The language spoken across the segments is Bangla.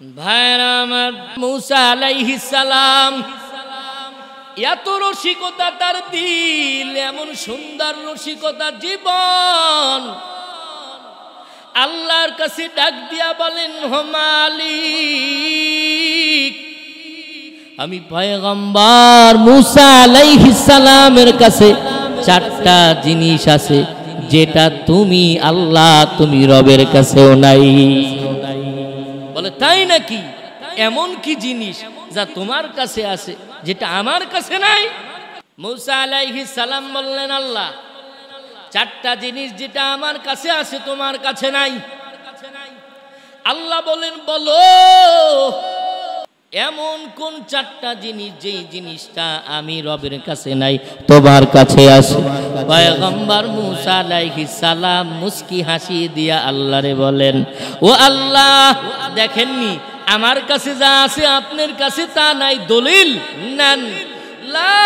ভাইরা আমার, মূসা আলাইহিস সালাম এত রসিকতা তার দিল, এমন সুন্দর রসিকতা জীবন। আল্লাহর কাছে ডাক দিয়া বলেন, হে মালিক, আমি পয়গম্বর মূসা আলাইহিস সালামের কাছে চারটা জিনিস আছে যেটা তুমি আল্লাহ, তুমি রবের কাছেও নাই। বলে তাই নাকি? এমন কি জিনিস যা তোমার কাছে আছে যেটা আমার কাছে নাই? মূসা আলাইহিস সালাম বললেন, আল্লাহ, চারটা জিনিস যেটা আমার কাছে আছে তোমার কাছে নাই। আল্লাহ বলেন, বলো এমন কোন চারটা জিনিস যেই জিনিসটা আমি রবের কাছে নাই, তোমার কাছে আছে। পয়গম্বর মূসা আলাইহিস সালাম মুস্কি হাসি দিয়া আল্লাহরে বলেন, ও আল্লাহ, দেখেননি আমার কাছে যা আছে আপনার কাছে তা নাই? দলিল নেন। লা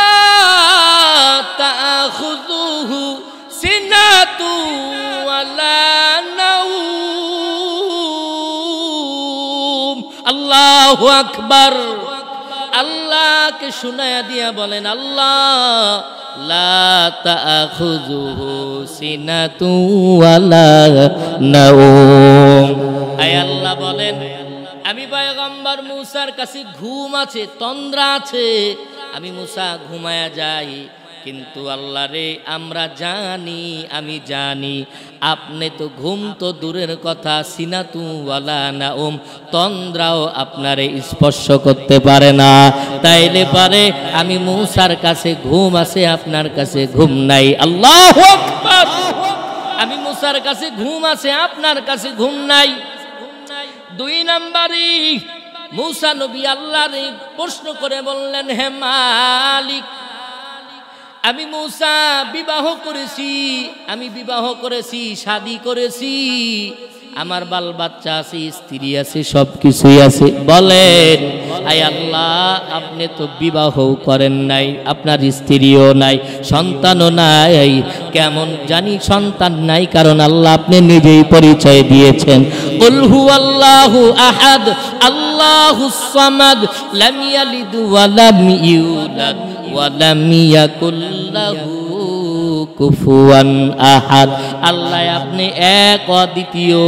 তাখুযুহু সিনাতু ওয়ালা নাওম। আল্লাহু আকবার। আল্লাহকে শুনায়া দিয়া বলেন, আল্লাহ, লা তাখুযুহু সিনাতু ওয়ালা নাওম। আয় আল্লাহ বলেন, আমি পয়গম্বর মূসার কাছে ঘুম আছে, তন্দ্রা আছে, আমি মূসা ঘুমায়া যাই। কিন্তু আল্লাহ রে, আমরা জানি, আমি জানি আপনি তো ঘুম তো দূরের কথা, সিনাতু ওয়ালা নাওম, তন্দ্রাও আপনারে স্পর্শ করতে পারে না। তাইলে পারে আমি মূসার কাছে ঘুম আছে, আপনার কাছে ঘুম নাই। আল্লাহু আকবার। আমি মূসার কাছে ঘুম আছে, আপনার কাছে ঘুম নাই। দুই নাম্বারে মূসা নবী আল্লাহরে প্রশ্ন করে বললেন, হে মালিক, আমি মূসা বিবাহ করেছি, আমি বিবাহ করেছি, শাদী করেছি, আমার বাল বাচ্চা আছে, স্ত্রী আছে, সব কিছুই আছে। বলেন, আয় আল্লাহ, আপনি তো বিবাহ করেন নাই, আপনার স্ত্রীও নাই, সন্তানও নাই। কেমন জানি সন্তান নাই? কারণ আল্লাহ আপনি নিজেই পরিচয় দিয়েছেন, কুল হুয়াল্লাহু আহাদ আল্লাহুস সামাদ লাম ইয়ালিদ ওয়া লাম ইউলাদ ওয়া লাম ইয়াকুল লাহু কুফুয়ান আহাদ। আল্লাহ আপনি এক অদ্বিতীয়।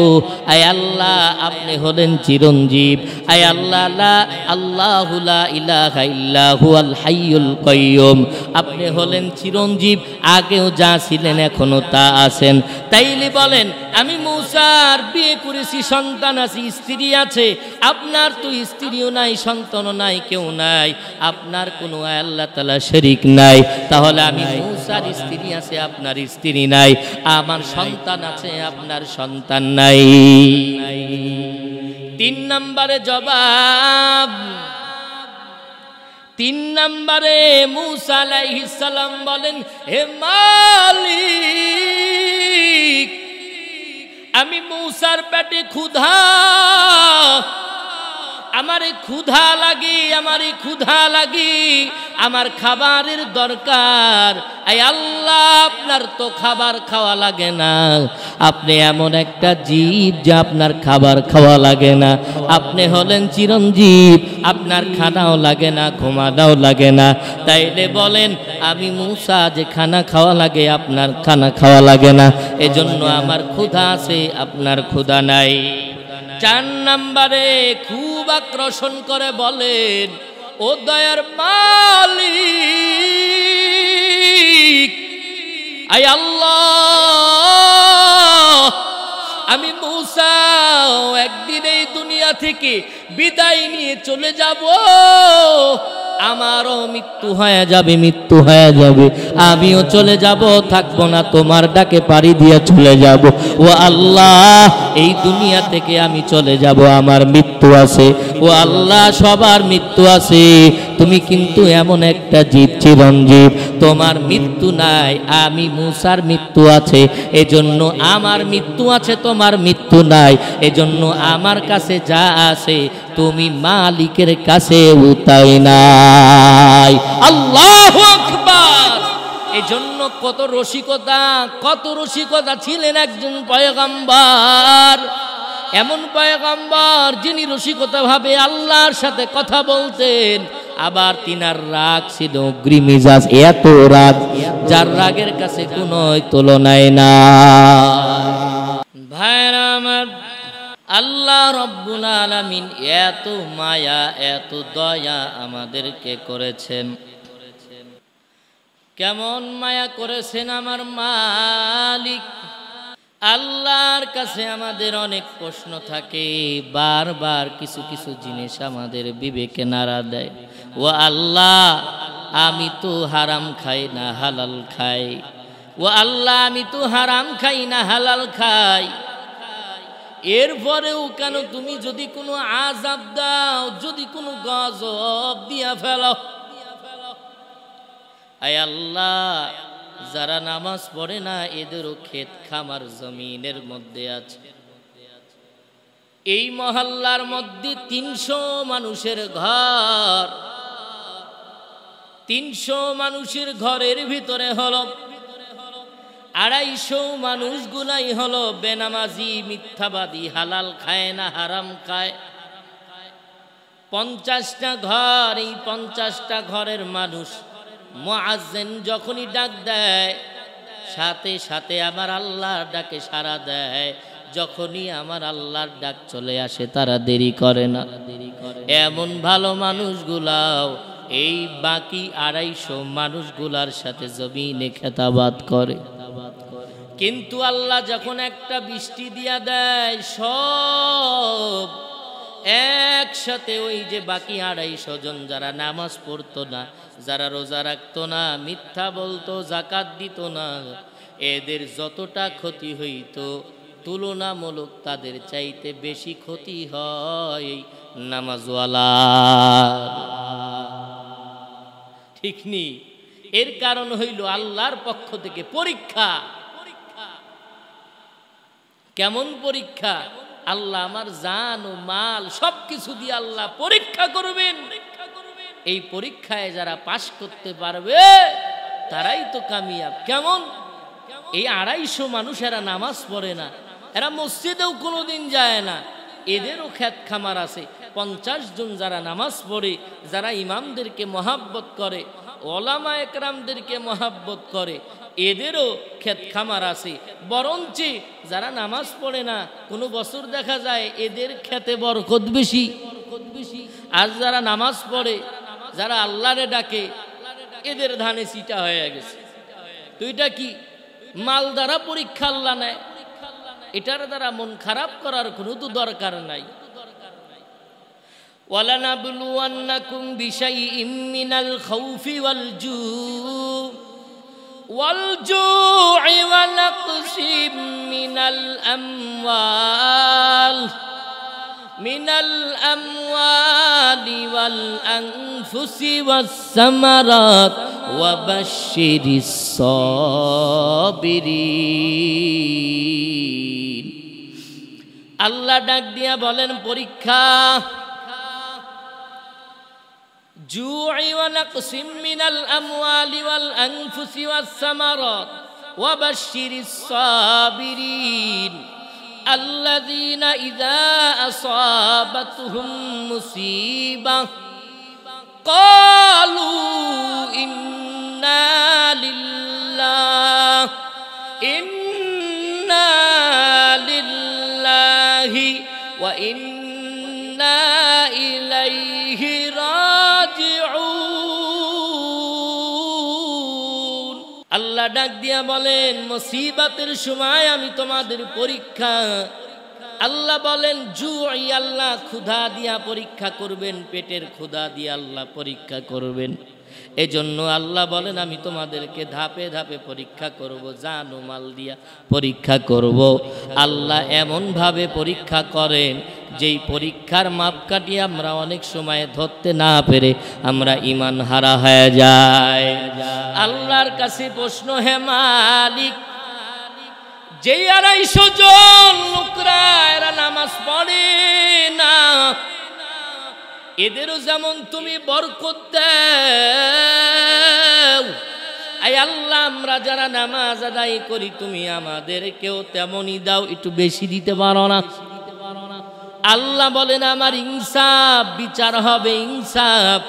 আয় আল্লাহ, আপনি হলেন চিরঞ্জীব। আয় আল্লাহ, লা আল্লাহু লা ইলাহা ইল্লা হুয়াল হাইয়ুল কাইয়ুম। আপনি হলেন চিরঞ্জীব, আগেও যা ছিলেন এখনো তা আছেন। তাইলে বলেন, আমি মূসার বিয়ে করেছি, সন্তান আছে, স্ত্রী আছে, আপনার তো স্ত্রীও নাই, সন্তানও নাই, কেউ নাই, আপনার কোনো আল্লাহ তাআলা শরীক নাই। তাহলে আমি মূসার স্ত্রী আছে, আপনার স্ত্রী নাই, আমার সন্তান আছে, আপনার সন্তান নাই। তিন নম্বরে জবাব। তিন নম্বরে মূসা আলাইহিস সালাম বলেন, হে মালিক, আমি মূসার পেটে ক্ষুধা, আমারে ক্ষুধা লাগে, আমারে ক্ষুধা লাগে, আমার খাবারের দরকার। আয় আল্লাহ, আপনার তো খাবার খাওয়া লাগে না, আপনি এমন একটা জীব যে আপনার খাবার খাওয়া লাগে না। আপনি হলেন চিরঞ্জীব, আপনার খানাও লাগে না, ঘুমানোও লাগে না। তাইলে বলেন, আমি মূসা যে খানা খাওয়া লাগে, আপনার খানা খাওয়া লাগে না, এজন্য আমার ক্ষুধা আছে, আপনার ক্ষুধা নাই। চার নম্বরে খুব আকর্ষণ করে বলেন, ও দয়ার মালিক, আয় আল্লাহ, আমি মূসা একদিন এই দুনিয়া থেকে বিদায় নিয়ে চলে যাব, আমারও মৃত্যু হয়ে যাবে, মৃত্যু হয়ে যাবে, আমিও চলে যাব, থাকবো না, তোমার ডাকে পাড়ি দিয়ে চলে যাব। ও আল্লাহ, এই দুনিয়া থেকে আমি চলে যাব, আমার মৃত্যু আছে। ও আল্লাহ, সবার মৃত্যু আছে, তুমি কিন্তু এমন একটা জীব, চিরঞ্জীব, তোমার মৃত্যু নাই, আমি মূসার মৃত্যু আছে, এজন্য আমার মৃত্যু আছে, তোমার মৃত্যু নাই, এজন্য আমার কাছে যা আছে তুমি মালিকের কাছে তাই নাই। আল্লাহু আকবার। এজন্য কত রসিকতা, কত রসিকতা ছিলেন একজন পয়গম্বর। এমন পয়গম্বর যিনি রসিকতা ভাবে আল্লাহর সাথে কথা বলতেন, আবার তিনার রাগ ছিল অগ্রিমিজাজ, এত রাগ যার রাগের কাছে কোনো তুলনায় না। ভাইরা আমার, আল্লাহ রব্বুল আলামিন এত মায়া এত দয়া আমাদেরকে করেছেন। কেমন মায়া করেছেন আমার মালিক। আল্লাহর কাছে আমাদের অনেক প্রশ্ন থাকে, বারবার কিছু কিছু জিনিস আমাদের বিবেকে নাড়া দেয়। ও আল্লাহ, আমি তো হারাম খাই না হালাল খাই। ও আল্লাহ, আমি তো হারাম খাই না হালাল খাই। এরপরেও কেন তুমি যদি কোনো আযাব দাও, যদি কোনো গজব দিয়া ফেলো, আয় আল্লাহ, যারা নামাজ পড়ে না এদেরও ক্ষেত খামার জমিনের মধ্যে আছে। এই মহল্লার মধ্যে 300 মানুষের ঘর, 300 মানুষের ঘরের ভিতরে হলো 250 মানুষগুলাই হলো বেনামাজি, মিথ্যাবাদী, হালাল খায় না হারাম খায়। 50টা ঘর, এই 50টা ঘরের মানুষ মুয়াজ্জিন যখনই ডাক দেয় সাথে সাথে আমার আল্লাহর ডাকে সাড়া দেয়। যখনই আমার আল্লাহর ডাক চলে আসে তারা দেরি করে না। এমন ভালো মানুষগুলাও এই বাকি 250 মানুষগুলার সাথে জমিনে খেতাবাদ করে। কিন্তু আল্লাহ যখন একটা বৃষ্টি দিয়া দেয়, সব একসাথে ওই যে বাকি 250 জন যারা নামাজ পড়তো না, যারা রোজা রাখতো না, মিথ্যা বলতো, যাকাত দিত না, এদের যতটা ক্ষতি হইতো তুলনামূলক তাদের চাইতে বেশি ক্ষতি হয় নামাজওয়ালা। ঠিক নি? এর কারণ হইল আল্লাহর পক্ষ থেকে পরীক্ষা। কেমন পরীক্ষা? আল্লাহ আমার জান ও মাল সবকিছু দিয়ে আল্লাহ পরীক্ষা করবেন। এই পরীক্ষায় যারা পাশ করতে পারবে তারাই তো কামিয়াব। কেমন? এই 250 মানুষ এরা নামাজ পড়ে না, এরা মসজিদেও কোনোদিন যায় না, এদেরও ক্ষেত খামার আছে। 50 জন যারা নামাজ পড়ে, যারা ইমামদেরকে মহাব্বত করে, ওলামা একরামদেরকে মহাব্বত করে, এদেরও ক্ষেত খামার আছে। বরঞ্চ যারা নামাজ পড়ে না, কোনো বছর দেখা যায় এদের খেতে বরকত বেশি। আর যারা নামাজ পড়ে, যারা আল্লাহরে ডাকে, এদের ধানে চিটা হয়ে গেছে। তো এটা কি? মাল দ্বারা পরীক্ষা আল্লাহ নেয়, এটার দ্বারা মন খারাপ করার কোনো তো দরকার নাই। ওয়ালানাবলুওয়ান্নাকুম বিশাইইম মিনাল খাউফি ওয়াল জু'i ওয়া নাকসিম মিনাল আমওয়ালি ওয়াল আনফুসি ওয়াস সামারাত ওয়া বাশশিরিস সাবিরিন। আল্লাহ ডাক দিয়া বলেন পরীক্ষা। জু'i ওয়া নাকসিম মিনাল আমওয়ালি ওয়াল আনফুসি ওয়াস সামারাত ওয়া বাশশিরিস সাবিরিন আল্লাযীনা ইযা আসাবাতহুম মুসিবাহ ক্বালু ইন্না লিল্লাহি ওয়া ইন্না ইলাইহি রাজিউন। আল্লাহ ডাক দিয়া বলেন মুসিবতের সময় আমি তোমাদের পরীক্ষা। আল্লাহ বলেন জু'i, আল্লাহ ক্ষুধা দিয়া পরীক্ষা করবেন, পেটের ক্ষুধা দিয়া আল্লাহ পরীক্ষা করবেন। এজন্য আল্লাহ বলেন আমি তোমাদেরকে ধাপে ধাপে পরীক্ষা করব, জান ও মাল দিয়া পরীক্ষা করব। আল্লাহ এমনভাবে পরীক্ষা করেন যেই পরীক্ষার মাপকাঠি আমরা অনেক সময় ধরতে না পেরে আমরা ঈমান হারা হয়ে যাই। আল্লাহর কাছে প্রশ্ন, হে মালিক, যেই 250 জন লোকরা এরা নামাজ পড়ে না, এদেরও যেমন তুমি বরকত দাও, আয় আল্লাহ আমরা যারা নামাজ আদায় করি তুমি আমাদেরকেও তেমনই দাও। একটু বেশি দিতে পারো না? আল্লাহ বলেন আমার ইনসাফ বিচার হবে, ইনসাফ।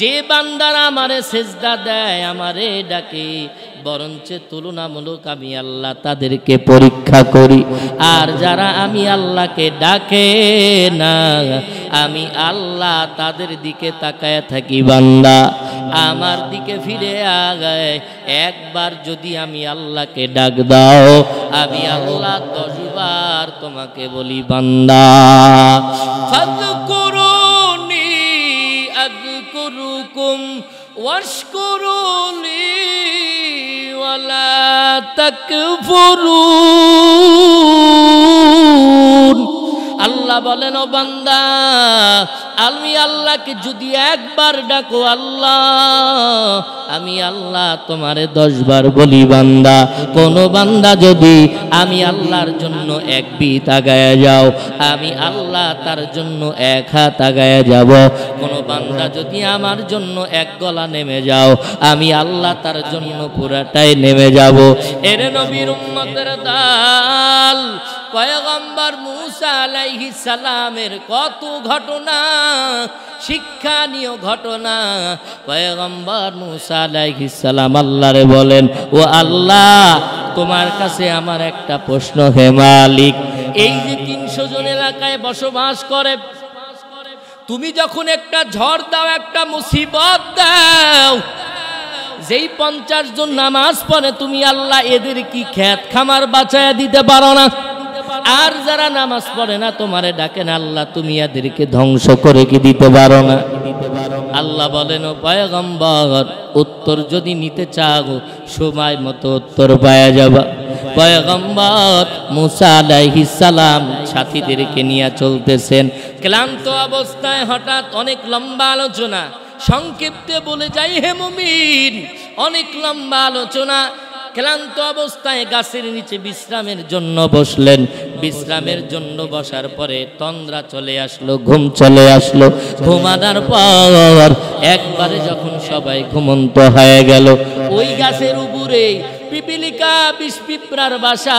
যে বান্দারা আমারে সেজদা দেয়, আমারে ডাকে, বরঞ্চ তুলনামূলক আমি আল্লাহ তাদেরকে পরীক্ষা করি। আর যারা আমি আল্লাহকে ডাকে না, আমি আল্লাহ তাদের দিকে তাকায় থাকি, বান্দা আমার দিকে ফিরে আগায়। একবার যদি আমি আল্লাহকে ডাক দাও, আমি আল্লাহ 10 বার তোমাকে বলি, বান্দা ফাযকুরুনি আযকুরুকুম ওয়াশকুরুলি ওয়ালা তাকফুরুন। আল্লাহ বলেন, ও বান্দা, আমি আল্লাহকে যদি একবার ডাকো, আল্লাহ আমি আল্লাহ তোমারে 10 বার বলি, বান্দা। কোন বান্দা যদি আমি আল্লাহর জন্য 1 বিত আগায়া যাও, আমি আল্লাহ তার জন্য 1 হাত আগায়া যাব। কোন বান্দা যদি আমার জন্য 1 গলা নেমে যাও, আমি আল্লাহ তার জন্য পুরাটাই নেমে যাব। এর নবীর উম্মতের দাল পয়গম্বর মূসা আলাইহিস সালামের কত ঘটনা, শিক্ষণীয় ঘটনা। পয়গম্বর মূসা আলাইহিস সালাম আল্লাহরে বলেন, ও আল্লাহ, তোমার কাছে আমার একটা প্রশ্ন, হে মালিক। এই যে 300 জন এলাকায় বসবাস করে, তুমি যখন একটা ঝড় দাও, একটা মুসিবত দাও, যেই 50 জন নামাজ পড়ে, তুমি আল্লাহ এদের কি খেত খামার বাঁচায়া দিতে পারো না? আর যারা নামাজ পড়ে না, তোমারে ডাকে না, আল্লাহ তুমি এদেরকে ধ্বংস করে কি দিতে পারো না? আল্লাহ বলেন, ও পয়গম্বর, উত্তর যদি নিতে চাও, সময় মতো উত্তর পাওয়া যাবে। পয়গম্বর মূসা আলাইহিস সালাম সাথীদেরকে নিয়ে চলতেছেন, ক্লান্ত অবস্থায় হঠাৎ অনেক লম্বা আলোচনা, সংক্ষিপ্তে বলে যাই হে মুমিন, অনেক লম্বা আলোচনা। ক্লান্ত অবস্থায় গাছের নিচে বিশ্রামের জন্য বসলেন। বিশ্রামের জন্য বসার পরে তন্দ্রা চলে আসলো, ঘুম চলে আসলো। ঘুমানোর পর একবারে যখন সবাই ঘুমন্ত হয়ে গেল, ওই গাছের উপরে পিপিলিকা, বিষ পিঁপড়ার বাসা,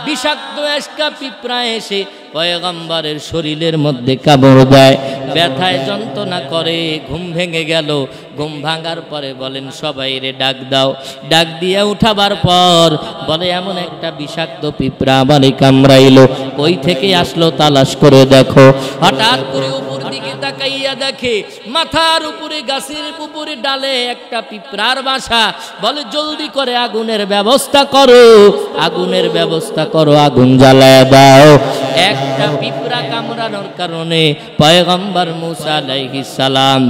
বিষাক্ত এসকা পিঁপড়া এসে পয়গম্বরের শরীরের মধ্যে কামড় দেয়, ব্যথায় যন্ত্রণা করে। ঘুম ভেঙে গেল। ঘুম ভাঙার পরে বলেন, সবাই রে ডাক দাও। ডাক দিয়ে উঠাবার পর বলে, এমন একটা বিষাক্ত পিঁপড়া আমারে কামড়াইলো, ওই থেকে আসলো, তালাশ করে দেখো। হঠাৎ করে উপর দিকে তাকাইয়া দেখে, মাথার উপরে গাছের উপরে ডালে একটা পিঁপড়ার বাসা। বলে, জলদি করে আগুনের ব্যবস্থা করো, আগুনের ব্যবস্থা করো, আগুন জ্বালায় দাও। একটা পিঁপড়া কামড়ানোর কারণে পয়গম্বর মূসা আলাইহিস সালাম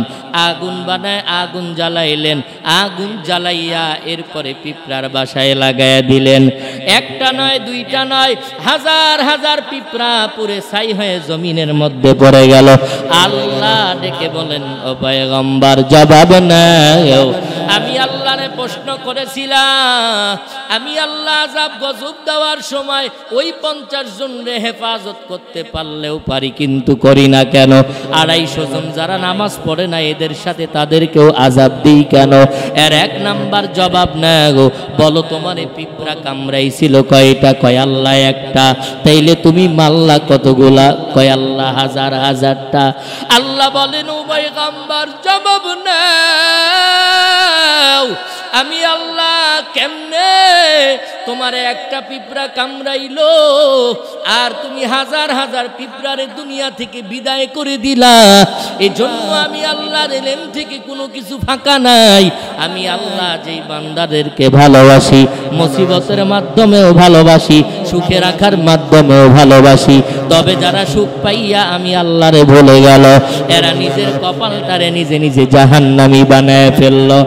আগুন বানায়, আগুন জ্বালাইলেন। আগুন জ্বালাইয়া এরপরে পিঁপড়ার বাসায় লাগাইয়া দিলেন। একটা নয়, দুইটা নয়, হাজার হাজার পিঁপড়া পুরে ছাই হয়ে জমিনের মধ্যে পড়ে গেল। আল্লাহ ডেকে বলেন, ও পয়গম্বর, জবাব নাও। আমি আল্লাহরে প্রশ্ন করেছিলাম, আমি আল্লাহ আযাব গজব দেওয়ার সময় ওই 50 জন রে হেফাজত করতে পারলেও পারি, কিন্তু করি না কেন? 250 জন যারা নামাজ পড়ে না, এদের সাথে তাদেরকেও আযাব দিই কেন? এর 1 নাম্বার জবাব না গো। বলো, তোমার এই পিঁপড়া কামড়াইছিল কয়টা? কয় আল্লাহ একটা। তাইলে তুমি মাল্লা কতগুলা? কয় আল্লাহ হাজার হাজারটা। আল্লাহ বলেন, ও পয়গম্বর, জবাব নাও। আমি আল্লাহ কেমনে তোমারে একটা পিঁপড়া কামড়াইলো আর তুমি হাজার হাজার পিঁপড়ারে দুনিয়া থেকে বিদায় করে দিলা? এজন্য আমি আল্লাহর ইলম থেকে কোনো কিছু ফাঁকা নাই। আমি আল্লাহ যেই বান্দাদেরকে ভালোবাসি, মুসিবতের মাধ্যমেও ভালোবাসি, সুখে রাখার মাধ্যমেও ভালোবাসি। তবে যারা সুখ পাইয়া আমি আল্লাহরে ভুলে গেল, এরা নিজের কপালটারে নিজে নিজে জাহান্নামী বানায় ফেললো।